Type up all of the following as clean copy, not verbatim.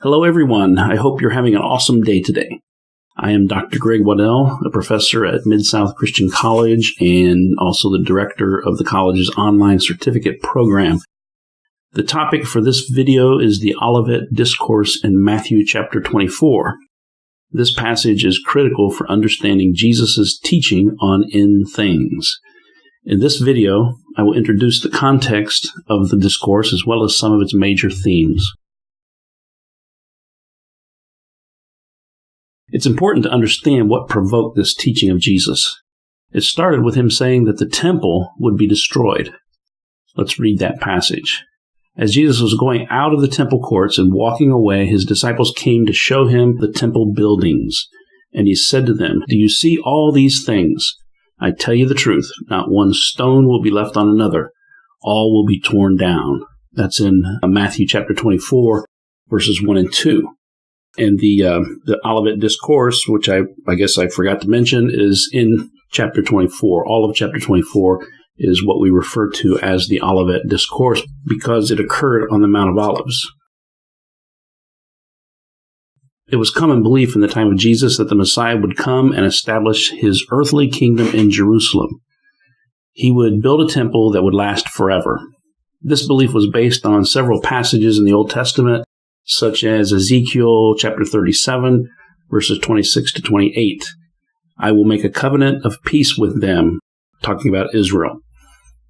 Hello everyone, I hope you're having an awesome day today. I am Dr. Greg Waddell, a professor at Mid-South Christian College and also the director of the college's online certificate program. The topic for this video is the Olivet Discourse in Matthew chapter 24. This passage is critical for understanding Jesus' teaching on end things. In this video, I will introduce the context of the discourse as well as some of its major themes. It's important to understand what provoked this teaching of Jesus. It started with him saying that the temple would be destroyed. Let's read that passage. As Jesus was going out of the temple courts and walking away, his disciples came to show him the temple buildings. And he said to them, "Do you see all these things? I tell you the truth, not one stone will be left on another. All will be torn down." That's in Matthew chapter 24, verses 1 and 2. And the Olivet Discourse, which I guess I forgot to mention, is in chapter 24. All of chapter 24 is what we refer to as the Olivet Discourse because it occurred on the Mount of Olives. It was common belief in the time of Jesus that the Messiah would come and establish his earthly kingdom in Jerusalem. He would build a temple that would last forever. This belief was based on several passages in the Old Testament, such as Ezekiel chapter 37, verses 26 to 28. "I will make a covenant of peace with them," talking about Israel.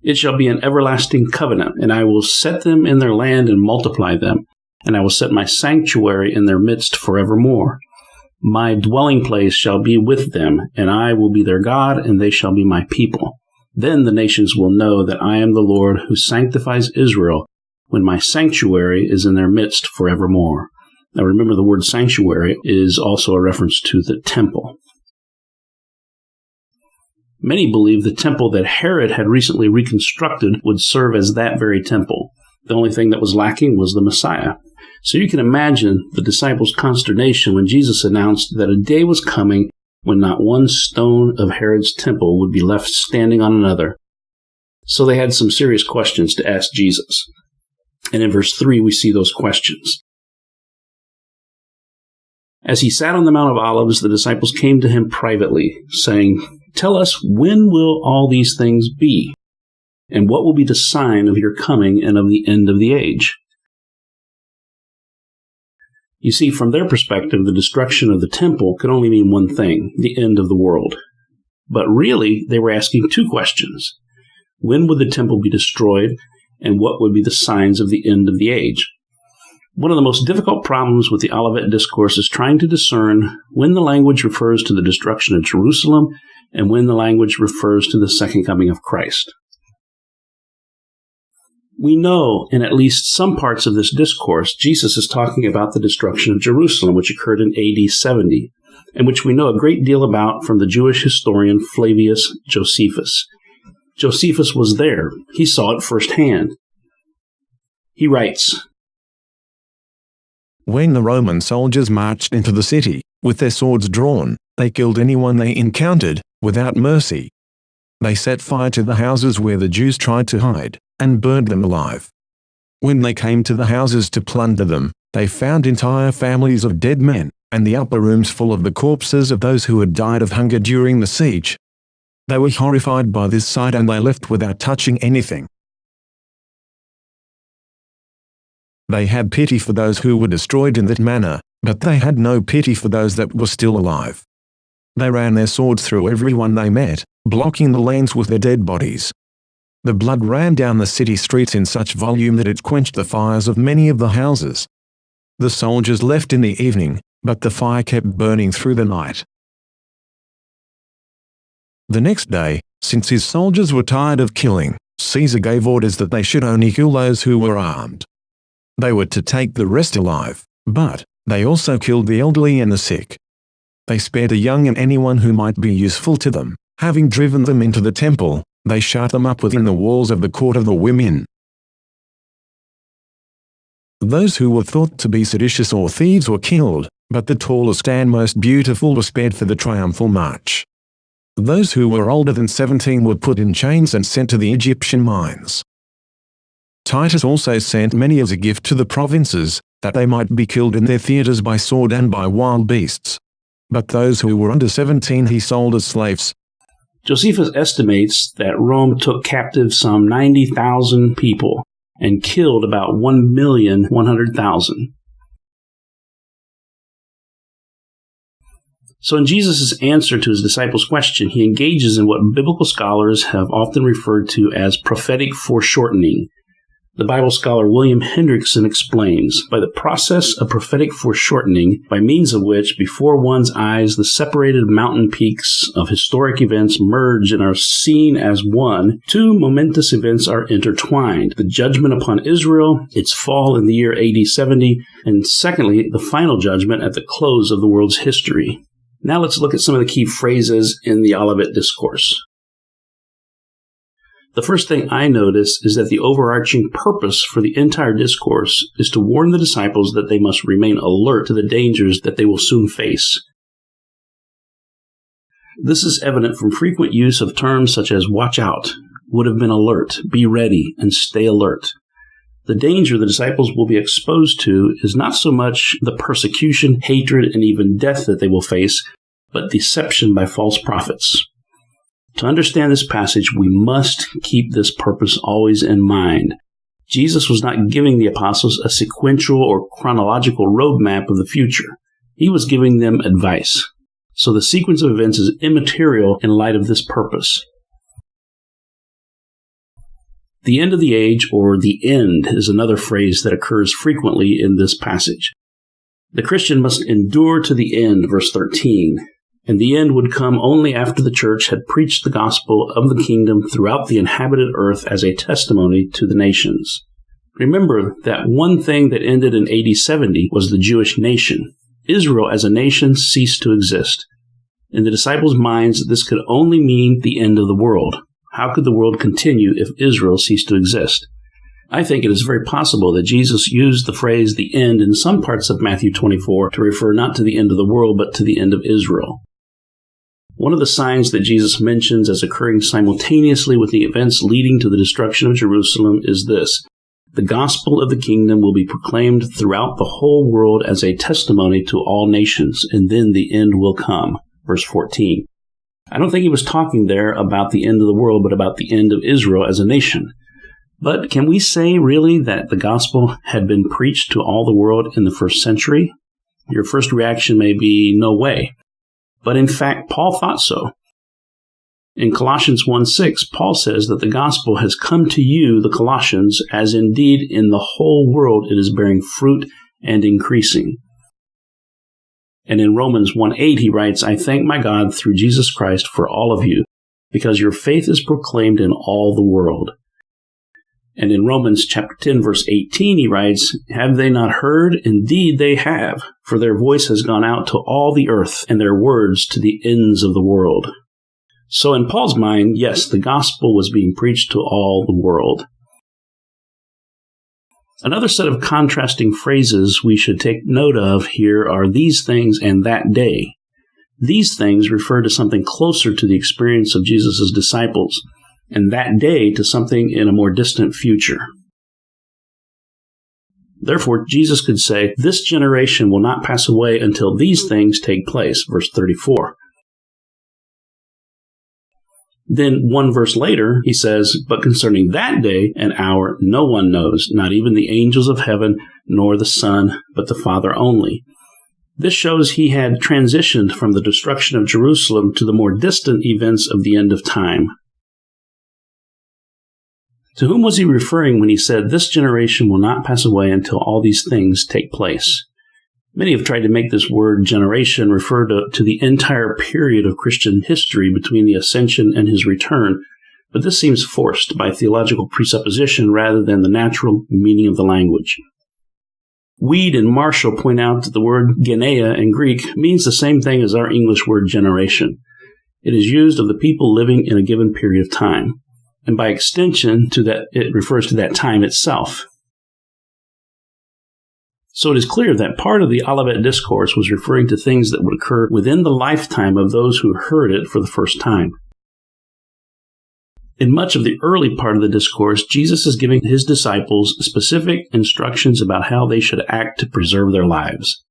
"It shall be an everlasting covenant, and I will set them in their land and multiply them, and I will set my sanctuary in their midst forevermore. My dwelling place shall be with them, and I will be their God, and they shall be my people. Then the nations will know that I am the Lord who sanctifies Israel, when my sanctuary is in their midst forevermore." Now remember, the word sanctuary is also a reference to the temple. Many believe the temple that Herod had recently reconstructed would serve as that very temple. The only thing that was lacking was the Messiah. So you can imagine the disciples' consternation when Jesus announced that a day was coming when not one stone of Herod's temple would be left standing on another. So they had some serious questions to ask Jesus. And in verse 3, we see those questions. As he sat on the Mount of Olives, the disciples came to him privately, saying, "Tell us, when will all these things be? And what will be the sign of your coming and of the end of the age?" You see, from their perspective, the destruction of the temple could only mean one thing: the end of the world. But really, they were asking two questions. When would the temple be destroyed? And what would be the signs of the end of the age? One of the most difficult problems with the Olivet Discourse is trying to discern when the language refers to the destruction of Jerusalem and when the language refers to the second coming of Christ. We know in at least some parts of this discourse, Jesus is talking about the destruction of Jerusalem, which occurred in AD 70, and which we know a great deal about from the Jewish historian Flavius Josephus. Josephus was there. He saw it firsthand. He writes, "When the Roman soldiers marched into the city, with their swords drawn, they killed anyone they encountered, without mercy. They set fire to the houses where the Jews tried to hide, and burned them alive. When they came to the houses to plunder them, they found entire families of dead men, and the upper rooms full of the corpses of those who had died of hunger during the siege. They were horrified by this sight and they left without touching anything. They had pity for those who were destroyed in that manner, but they had no pity for those that were still alive. They ran their swords through everyone they met, blocking the lanes with their dead bodies. The blood ran down the city streets in such volume that it quenched the fires of many of the houses. The soldiers left in the evening, but the fire kept burning through the night. The next day, since his soldiers were tired of killing, Caesar gave orders that they should only kill those who were armed. They were to take the rest alive, but they also killed the elderly and the sick. They spared the young and anyone who might be useful to them. Having driven them into the temple, they shut them up within the walls of the court of the women. Those who were thought to be seditious or thieves were killed, but the tallest and most beautiful were spared for the triumphal march. Those who were older than 17 were put in chains and sent to the Egyptian mines. Titus also sent many as a gift to the provinces, that they might be killed in their theaters by sword and by wild beasts. But those who were under 17 he sold as slaves. Josephus estimates that Rome took captive some 90,000 people and killed about 1,100,000. So in Jesus' answer to his disciples' question, he engages in what biblical scholars have often referred to as prophetic foreshortening. The Bible scholar William Hendrickson explains, by the process of prophetic foreshortening, by means of which, before one's eyes, the separated mountain peaks of historic events merge and are seen as one, two momentous events are intertwined: the judgment upon Israel, its fall in the year AD 70, and secondly, the final judgment at the close of the world's history. Now let's look at some of the key phrases in the Olivet Discourse. The first thing I notice is that the overarching purpose for the entire discourse is to warn the disciples that they must remain alert to the dangers that they will soon face. This is evident from frequent use of terms such as watch out, would have been alert, be ready, and stay alert. The danger the disciples will be exposed to is not so much the persecution, hatred, and even death that they will face, but deception by false prophets. To understand this passage, we must keep this purpose always in mind. Jesus was not giving the apostles a sequential or chronological roadmap of the future. He was giving them advice. So the sequence of events is immaterial in light of this purpose. The end of the age, or the end, is another phrase that occurs frequently in this passage. The Christian must endure to the end, verse 13. And the end would come only after the church had preached the gospel of the kingdom throughout the inhabited earth as a testimony to the nations. Remember that one thing that ended in AD 70 was the Jewish nation. Israel as a nation ceased to exist. In the disciples' minds, this could only mean the end of the world. How could the world continue if Israel ceased to exist? I think it is very possible that Jesus used the phrase the end in some parts of Matthew 24 to refer not to the end of the world, but to the end of Israel. One of the signs that Jesus mentions as occurring simultaneously with the events leading to the destruction of Jerusalem is this: the gospel of the kingdom will be proclaimed throughout the whole world as a testimony to all nations, and then the end will come. Verse 14. I don't think he was talking there about the end of the world, but about the end of Israel as a nation. But can we say really that the gospel had been preached to all the world in the first century? Your first reaction may be, no way. But in fact, Paul thought so. In Colossians 1:6, Paul says that the gospel has come to you, the Colossians, as indeed in the whole world it is bearing fruit and increasing. And in Romans 1:8 he writes, I thank my God through Jesus Christ for all of you, because your faith is proclaimed in all the world. And in Romans chapter 10, verse 18, he writes, have they not heard? Indeed they have, for their voice has gone out to all the earth, and their words to the ends of the world. So in Paul's mind, yes, the gospel was being preached to all the world. Another set of contrasting phrases we should take note of here are these things and that day. These things refer to something closer to the experience of Jesus' disciples, and that day to something in a more distant future. Therefore, Jesus could say, this generation will not pass away until these things take place, verse 34. Then one verse later, he says, but concerning that day and hour, no one knows, not even the angels of heaven, nor the Son, but the Father only. This shows he had transitioned from the destruction of Jerusalem to the more distant events of the end of time. To whom was he referring when he said, this generation will not pass away until all these things take place? Many have tried to make this word generation refer to the entire period of Christian history between the ascension and his return, but this seems forced by theological presupposition rather than the natural meaning of the language. Weed and Marshall point out that the word genea in Greek means the same thing as our English word generation. It is used of the people living in a given period of time, and by extension it refers to that time itself. So it is clear that part of the Olivet Discourse was referring to things that would occur within the lifetime of those who heard it for the first time. In much of the early part of the discourse, Jesus is giving his disciples specific instructions about how they should act to preserve their lives.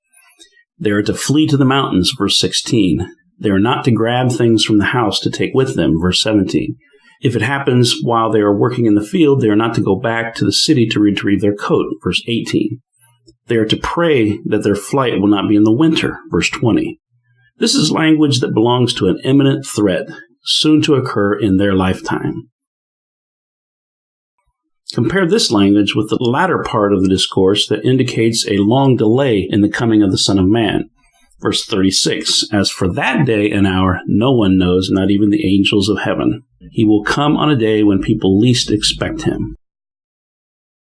They are to flee to the mountains, verse 16. They are not to grab things from the house to take with them, verse 17. If it happens while they are working in the field, they are not to go back to the city to retrieve their coat, verse 18. They are to pray that their flight will not be in the winter, verse 20. This is language that belongs to an imminent threat, soon to occur in their lifetime. Compare this language with the latter part of the discourse that indicates a long delay in the coming of the Son of Man. Verse 36, as for that day and hour, no one knows, not even the angels of heaven. He will come on a day when people least expect him.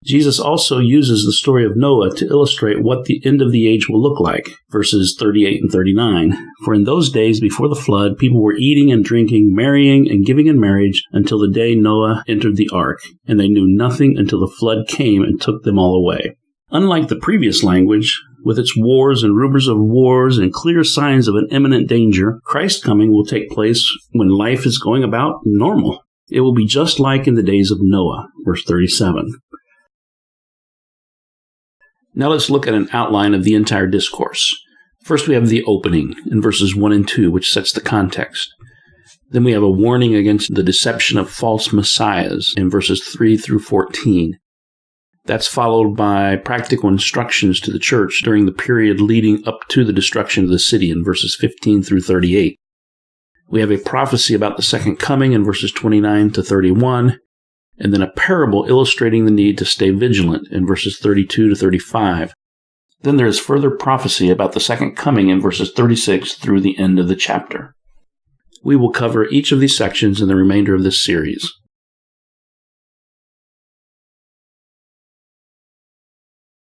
Jesus also uses the story of Noah to illustrate what the end of the age will look like, verses 38 and 39. For in those days before the flood, people were eating and drinking, marrying and giving in marriage until the day Noah entered the ark, and they knew nothing until the flood came and took them all away. Unlike the previous language, with its wars and rumors of wars and clear signs of an imminent danger, Christ's coming will take place when life is going about normal. It will be just like in the days of Noah, verse 37. Now let's look at an outline of the entire discourse. First we have the opening in verses 1 and 2, which sets the context. Then we have a warning against the deception of false messiahs in verses 3 through 14. That's followed by practical instructions to the church during the period leading up to the destruction of the city in verses 15 through 38. We have a prophecy about the second coming in verses 29 to 31. And then a parable illustrating the need to stay vigilant in verses 32 to 35. Then there is further prophecy about the second coming in verses 36 through the end of the chapter. We will cover each of these sections in the remainder of this series.